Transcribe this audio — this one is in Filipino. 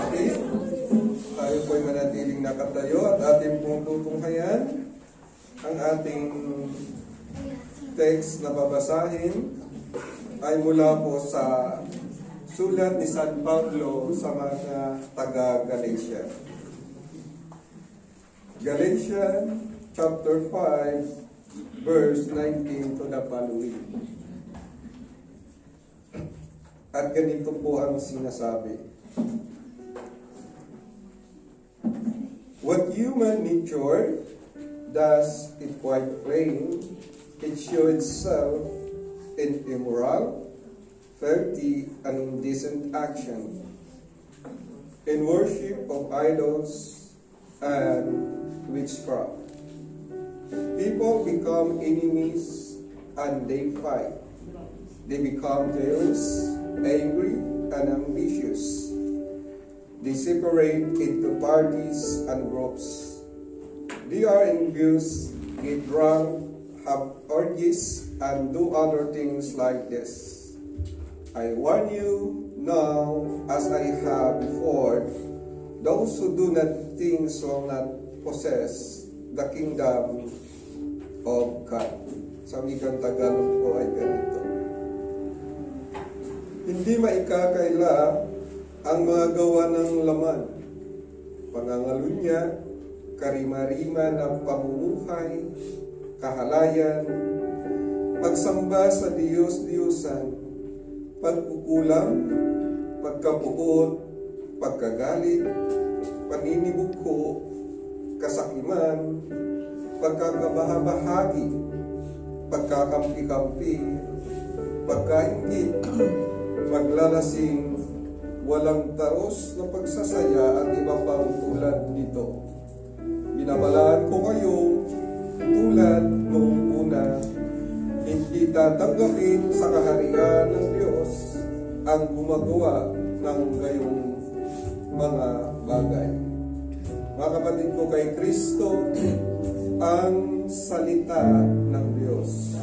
Okay? Tayo po'y manatiling nakatayo at ating pong tutunghayan ang ating text na babasahin ay mula po sa sulat ni San Pablo sa mga taga-Galatia. Galatians chapter 5 verse 19 to the following. At ganito po ang sinasabi. What human nature does it quite plain, it shows itself in immoral, filthy, and indecent action, in worship of idols and witchcraft. People become enemies and they fight. They become jealous, angry, and ambitious. They separate into parties and groups. They are envious, get drunk, have orgies, and do other things like this. I warn you now, as I have before, those who do not things will not possess the kingdom of God. Sa wikang Tagalog po ay ganito. Hindi maikakaila ang mga gawa ng laman, pangangalunya, karima-rima ng pamumuhay, kahalayan, pagsamba sa Diyos-Diyosan, pagkukulang, pagkabuot, pagkagalit, paninibugho, kasakiman, pagkakabahabahagi, pagkakampi-kampi, pagkaingit, paglalasing, walang taros na pagsasaya at iba pang tulad nito. Binabalaan ko kayo tulad noong una, hindi tatanggapin sa kaharian ng Diyos ang gumagawa ng gayong mga bagay. Mga kapatid ko, kay Kristo ang salita ng Diyos.